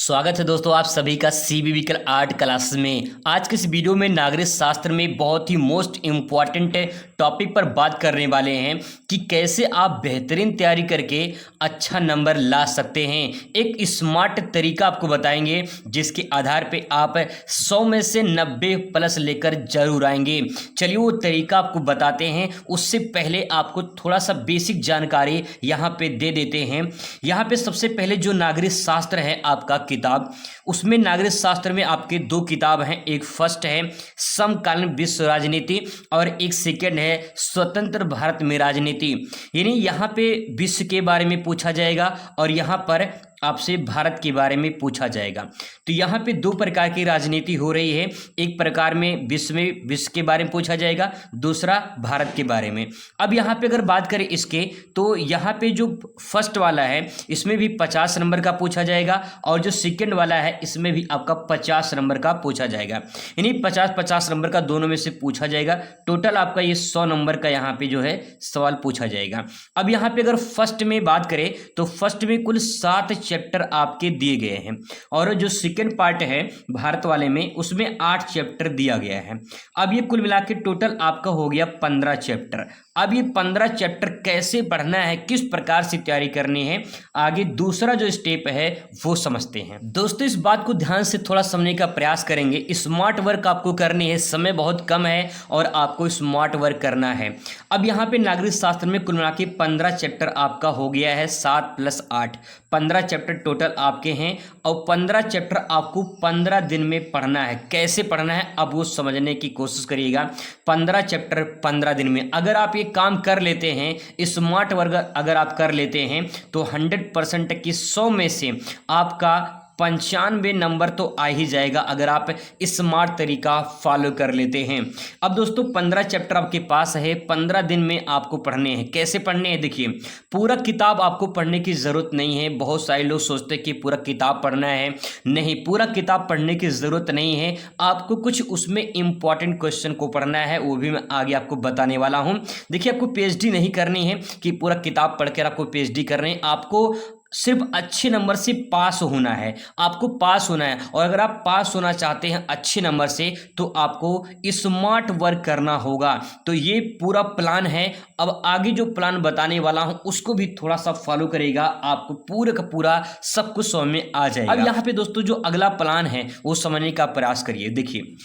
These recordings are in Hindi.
स्वागत है दोस्तों आप सभी का CBVKL आर्ट क्लास में। आज के इस वीडियो में नागरिक शास्त्र में बहुत ही मोस्ट इम्पॉर्टेंट टॉपिक पर बात करने वाले हैं कि कैसे आप बेहतरीन तैयारी करके अच्छा नंबर ला सकते हैं। एक स्मार्ट तरीका आपको बताएंगे जिसके आधार पे आप 100 में से 90 प्लस लेकर जरूर आएंगे। चलिए वो तरीका आपको बताते हैं। उससे पहले आपको थोड़ा सा बेसिक जानकारी यहाँ पे दे देते हैं। यहाँ पे सबसे पहले जो नागरिक शास्त्र है आपका किताब, उसमें नागरिक शास्त्र में आपके दो किताब हैं। एक फर्स्ट है समकालीन विश्व राजनीति और एक सेकंड है स्वतंत्र भारत में राजनीति। यानी यहाँ पे विश्व के बारे में पूछा जाएगा और यहाँ पर आपसे भारत के बारे में पूछा जाएगा। तो यहाँ पे दो प्रकार की राजनीति हो रही है। एक प्रकार में विश्व के बारे में पूछा जाएगा, दूसरा भारत के बारे में। अब यहाँ पे अगर बात करें इसके, तो यहाँ पे जो फर्स्ट वाला है इसमें भी 50 नंबर का पूछा जाएगा और जो सेकंड वाला है इसमें भी आपका 50 नंबर का पूछा जाएगा। यानी 50-50 नंबर का दोनों में से पूछा जाएगा। टोटल आपका ये 100 नंबर का यहाँ पे जो है सवाल पूछा जाएगा। अब यहाँ पे अगर फर्स्ट में बात करें तो फर्स्ट में कुल 7 चैप्टर आपके दिए गए हैं और जो सेकंड पार्ट है भारत वाले में उसमें 8 चैप्टर दिया गया है। अब ये कुल मिला के टोटल आपका हो गया 15 चैप्टर। अब ये 15 चैप्टर कैसे पढ़ना है, किस प्रकार से तैयारी करनी है, आगे दूसरा जो स्टेप है वो समझते हैं। दोस्तों इस बात को ध्यान से थोड़ा समझने का प्रयास करेंगे। स्मार्ट वर्क आपको करनी है, समय बहुत कम है और आपको स्मार्ट वर्क करना है। अब यहाँ पे नागरिक शास्त्र में कुल मिला के 15 चैप्टर आपका हो गया है। 7 + 8 15 चैप्टर टोटल आपके हैं और 15 चैप्टर आपको 15 दिन में पढ़ना है। कैसे पढ़ना है अब वो समझने की कोशिश करिएगा। 15 चैप्टर 15 दिन में अगर आप ये काम कर लेते हैं, स्मार्ट वर्क अगर आप कर लेते हैं तो 100% की 100 में से आपका 95 नंबर तो आ ही जाएगा अगर आप स्मार्ट तरीका फॉलो कर लेते हैं। अब दोस्तों 15 चैप्टर आपके पास है, 15 दिन में आपको पढ़ने हैं। कैसे पढ़ने हैं देखिए, पूरा किताब आपको पढ़ने की ज़रूरत नहीं है। बहुत सारे लोग सोचते हैं कि पूरा किताब पढ़ना है, नहीं, पूरा किताब पढ़ने की ज़रूरत नहीं है। आपको कुछ उसमें इंपॉर्टेंट क्वेश्चन को पढ़ना है, वो भी मैं आगे आपको बताने वाला हूँ। देखिए आपको PhD नहीं करनी है कि पूरा किताब पढ़कर आपको PhD करनी है। आपको सिर्फ अच्छे नंबर से पास होना है, आपको पास होना है। और अगर आप पास होना चाहते हैं अच्छे नंबर से तो आपको स्मार्ट वर्क करना होगा। तो ये पूरा प्लान है। अब आगे जो प्लान बताने वाला हूं उसको भी थोड़ा सा फॉलो करेगा, आपको पूरा का पूरा सब कुछ समझ में आ जाएगा। अब यहाँ पे दोस्तों जो अगला प्लान है वो समझने का प्रयास करिए। देखिए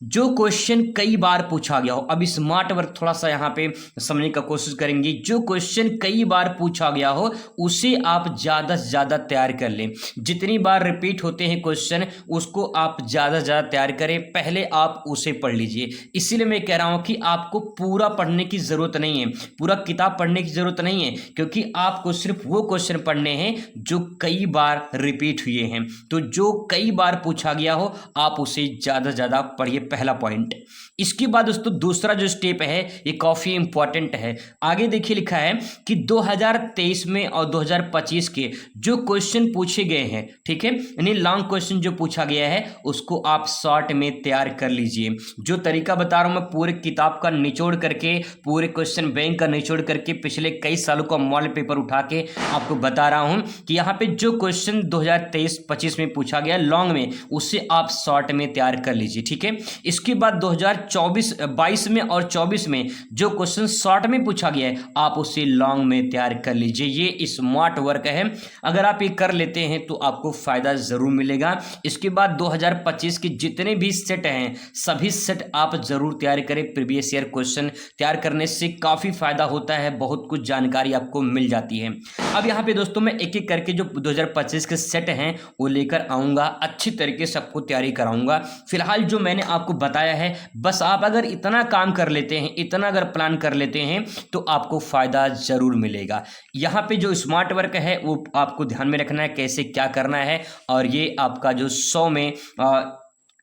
जो क्वेश्चन कई बार पूछा गया हो, अब स्मार्ट वर्क थोड़ा सा यहाँ पे समझने का कोशिश करेंगे। जो क्वेश्चन कई बार पूछा गया हो उसे आप ज़्यादा से ज़्यादा तैयार कर लें। जितनी बार रिपीट होते हैं क्वेश्चन उसको आप ज़्यादा से ज़्यादा तैयार करें, पहले आप उसे पढ़ लीजिए। इसीलिए मैं कह रहा हूँ कि आपको पूरा पढ़ने की ज़रूरत नहीं है, पूरा किताब पढ़ने की ज़रूरत नहीं है, क्योंकि आपको सिर्फ वो क्वेश्चन पढ़ने हैं जो कई बार रिपीट हुए हैं। तो जो कई बार पूछा गया हो आप उसे ज़्यादा से ज़्यादा पढ़िए, पहला पॉइंट। इसके बाद दोस्तों दूसरा जो स्टेप है ये काफी इंपॉर्टेंट है। आगे देखिए लिखा है कि 2023 में और 2025 के जो क्वेश्चन पूछे गए हैं, ठीक है, यानी लॉन्ग क्वेश्चन जो पूछा गया है उसको आप शॉर्ट में तैयार कर लीजिए। जो तरीका बता रहा हूं मैं पूरे किताब का निचोड़ करके, पूरे क्वेश्चन बैंक का निचोड़ करके, पिछले कई सालों का मॉडल पेपर उठा के आपको बता रहा हूं कि यहाँ पे जो क्वेश्चन 2023-25 में पूछा गया लॉन्ग में उसे आप शॉर्ट में तैयार कर लीजिए, ठीक है। इसके बाद 2022 में और 24 में जो क्वेश्चन शॉर्ट में पूछा गया है आप उसे लॉन्ग में तैयार कर लीजिए। ये स्मार्ट वर्क है, अगर आप ये कर लेते हैं तो आपको फायदा जरूर मिलेगा। इसके बाद 2025 के जितने भी सेट हैं सभी सेट आप जरूर तैयार करें। प्रीवियस ईयर क्वेश्चन तैयार करने से काफी फायदा होता है, बहुत कुछ जानकारी आपको मिल जाती है। अब यहाँ पे दोस्तों मैं एक एक करके जो 2025 के सेट हैं वो लेकर आऊंगा, अच्छी तरीके से आपको तैयारी कराऊंगा। फिलहाल जो मैंने आपको बताया है बस आप अगर इतना काम कर लेते हैं, इतना अगर प्लान कर लेते हैं तो आपको फायदा जरूर मिलेगा। यहाँ पे जो स्मार्ट वर्क है वो आपको ध्यान में रखना है, कैसे क्या करना है। और ये आपका जो 100 में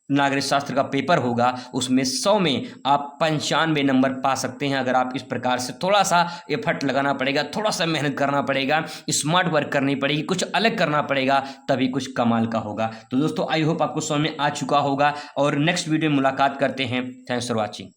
नागरिक शास्त्र का पेपर होगा उसमें 100 में आप 95 नंबर पा सकते हैं। अगर आप इस प्रकार से थोड़ा सा एफर्ट लगाना पड़ेगा, थोड़ा सा मेहनत करना पड़ेगा, स्मार्ट वर्क करनी पड़ेगी, कुछ अलग करना पड़ेगा, तभी कुछ कमाल का होगा। तो दोस्तों आई होप आपको समझ में आ चुका होगा और नेक्स्ट वीडियो में मुलाकात करते हैं। Thanks for watching.